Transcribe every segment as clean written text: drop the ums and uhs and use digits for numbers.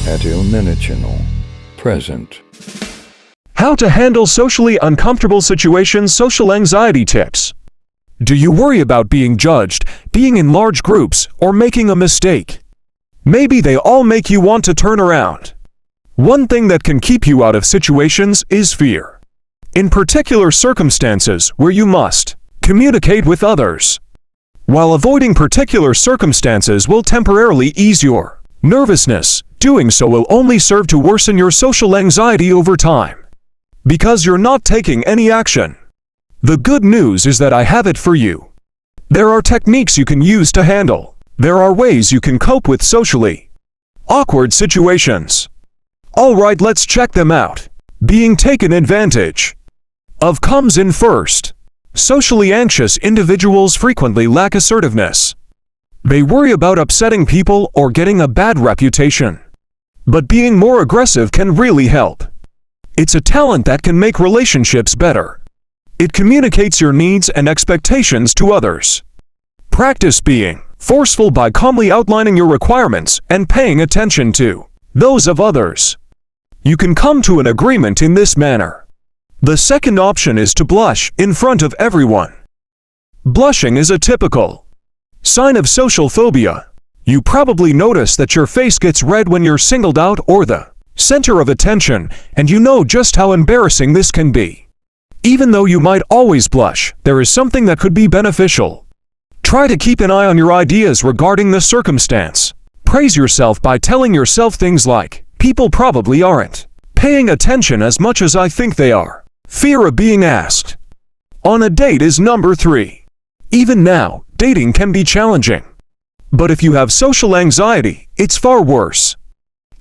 Untitled present. How to handle socially uncomfortable situations. Social anxiety tips. Do you worry about being judged, being in large groups, or making a mistake? Maybe they all make you want to turn around. One thing that can keep you out of situations is fear. In particular circumstances where you must communicate with others. While avoiding particular circumstances will temporarily ease your nervousness, doing so will only serve to worsen your social anxiety over time. Because you're not taking any action. The good news is that I have it for you. There are techniques you can use to handle. There are ways you can cope with socially awkward situations. Alright, let's check them out. Being taken advantage of comes in first. Socially anxious individuals frequently lack assertiveness. They worry about upsetting people or getting a bad reputation. But being more aggressive can really help. It's a talent that can make relationships better. It communicates your needs and expectations to others. Practice being forceful by calmly outlining your requirements and paying attention to those of others. You can come to an agreement in this manner. The second option is to blush in front of everyone. Blushing is a typical sign of social phobia. You probably notice that your face gets red when you're singled out or the center of attention, and you know just how embarrassing this can be. Even though you might always blush, there is something that could be beneficial. Try to keep an eye on your ideas regarding the circumstance. Praise yourself by telling yourself things like, "People probably aren't paying attention as much as I think they are." Fear of being asked on a date is number 3. Even now, dating can be challenging. But if you have social anxiety, it's far worse.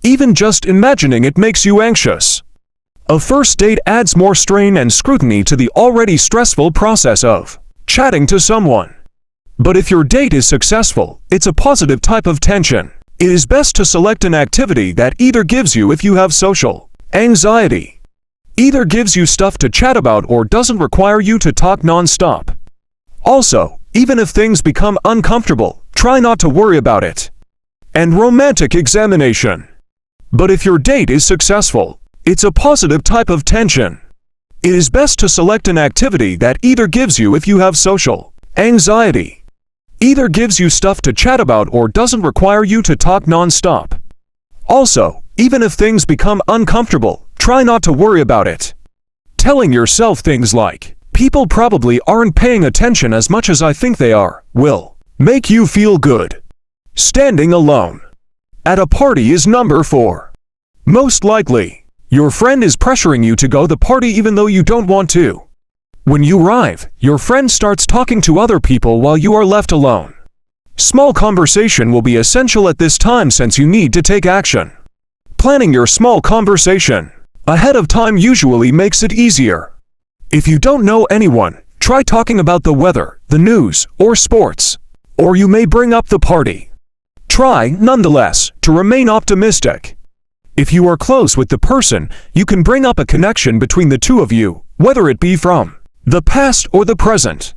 Even just imagining it makes you anxious. A first date adds more strain and scrutiny to the already stressful process of chatting to someone. But if your date is successful, it's a positive type of tension. It is best to select an activity that either gives you, if you have social anxiety, either gives you stuff to chat about or doesn't require you to talk non-stop. Also, even if things become uncomfortable, try not to worry about it. And romantic examination. But if your date is successful, it's a positive type of tension. It is best to select an activity that either gives you, if you have social anxiety, either gives you stuff to chat about or doesn't require you to talk non-stop. Also, even if things become uncomfortable, try not to worry about it. Telling yourself things like, "People probably aren't paying attention as much as I think they are," will make you feel good. Standing alone at a party is number 4. Most likely, your friend is pressuring you to go to the party even though you don't want to. When you arrive, your friend starts talking to other people while you are left alone. Small conversation will be essential at this time since you need to take action. Planning your small conversation ahead of time usually makes it easier. If you don't know anyone, try talking about the weather, the news, or sports. Or you may bring up the party. Try, nonetheless, to remain optimistic. If you are close with the person, you can bring up a connection between the two of you, whether it be from the past or the present.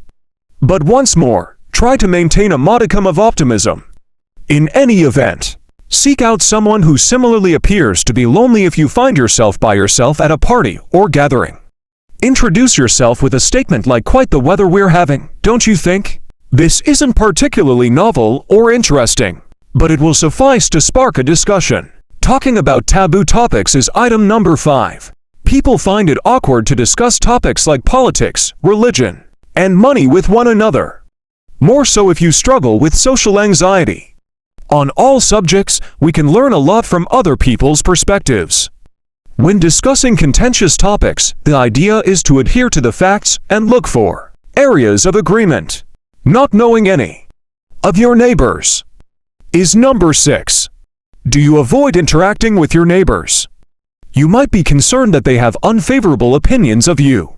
But once more, try to maintain a modicum of optimism. In any event, seek out someone who similarly appears to be lonely if you find yourself by yourself at a party or gathering. Introduce yourself with a statement like, "Quite the weather we're having, don't you think?" This isn't particularly novel or interesting, but it will suffice to spark a discussion. Talking about taboo topics is item number 5. People find it awkward to discuss topics like politics, religion, and money with one another. More so if you struggle with social anxiety. On all subjects, we can learn a lot from other people's perspectives. When discussing contentious topics, the idea is to adhere to the facts and look for areas of agreement. Not knowing any of your neighbors is number 6. Do you avoid interacting with your neighbors? You might be concerned that they have unfavorable opinions of you.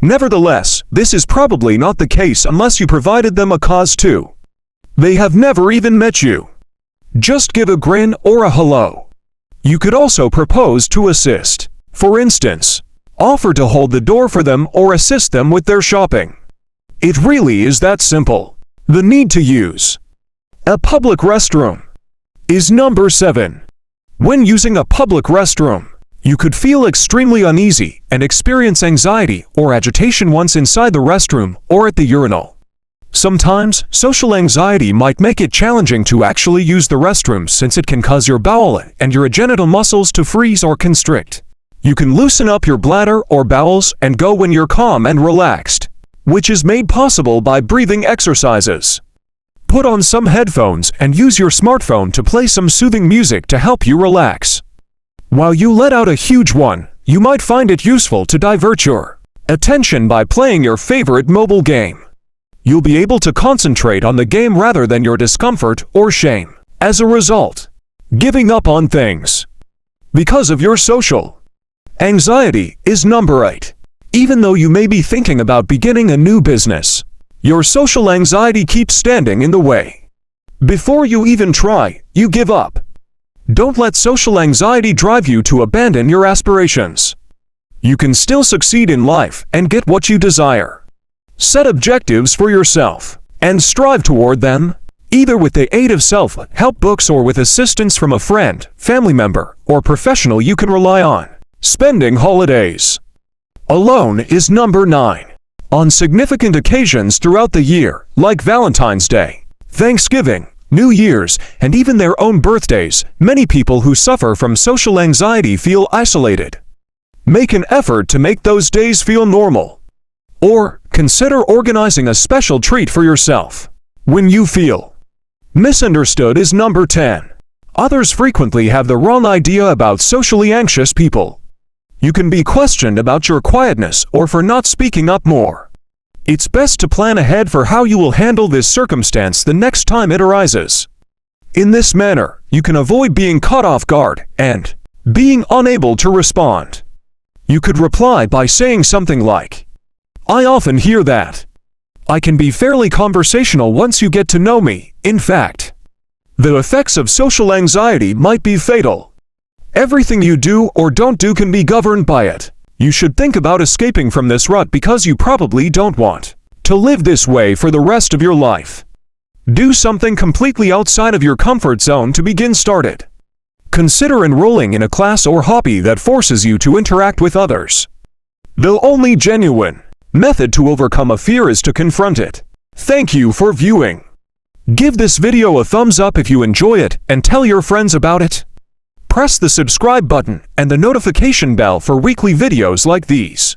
Nevertheless, this is probably not the case unless you provided them a cause to. They have never even met you. Just give a grin or a hello. You could also propose to assist. For instance, offer to hold the door for them or assist them with their shopping. It really is that simple. The need to use a public restroom is number 7. When using a public restroom, you could feel extremely uneasy and experience anxiety or agitation once inside the restroom or at the urinal. Sometimes, social anxiety might make it challenging to actually use the restroom since it can cause your bowel and your genital muscles to freeze or constrict. You can loosen up your bladder or bowels and go when you're calm and relaxed, which is made possible by breathing exercises. Put on some headphones and use your smartphone to play some soothing music to help you relax. While you let out a huge one, you might find it useful to divert your attention by playing your favorite mobile game. You'll be able to concentrate on the game rather than your discomfort or shame. As a result, giving up on things because of your social anxiety is number 8. Even though you may be thinking about beginning a new business, your social anxiety keeps standing in the way. Before you even try, you give up. Don't let social anxiety drive you to abandon your aspirations. You can still succeed in life and get what you desire. Set objectives for yourself and strive toward them, either with the aid of self-help books or with assistance from a friend, family member, or professional you can rely on. Spending holidays alone is number 9. On significant occasions throughout the year, like Valentine's Day, Thanksgiving, New Year's, and even their own birthdays, many people who suffer from social anxiety feel isolated. Make an effort to make those days feel normal. Or, consider organizing a special treat for yourself. When you feel misunderstood is number 10. Others frequently have the wrong idea about socially anxious people. You can be questioned about your quietness or for not speaking up more. It's best to plan ahead for how you will handle this circumstance the next time it arises. In this manner, you can avoid being caught off guard and being unable to respond. You could reply by saying something like, "I often hear that. I can be fairly conversational once you get to know me. In fact, the effects of social anxiety might be fatal. Everything you do or don't do can be governed by it. You should think about escaping from this rut because you probably don't want to live this way for the rest of your life. Do something completely outside of your comfort zone to begin started. Consider enrolling in a class or hobby that forces you to interact with others. The only genuine method to overcome a fear is to confront it." Thank you for viewing. Give this video a thumbs up if you enjoy it and tell your friends about it. Press the subscribe button and the notification bell for weekly videos like these.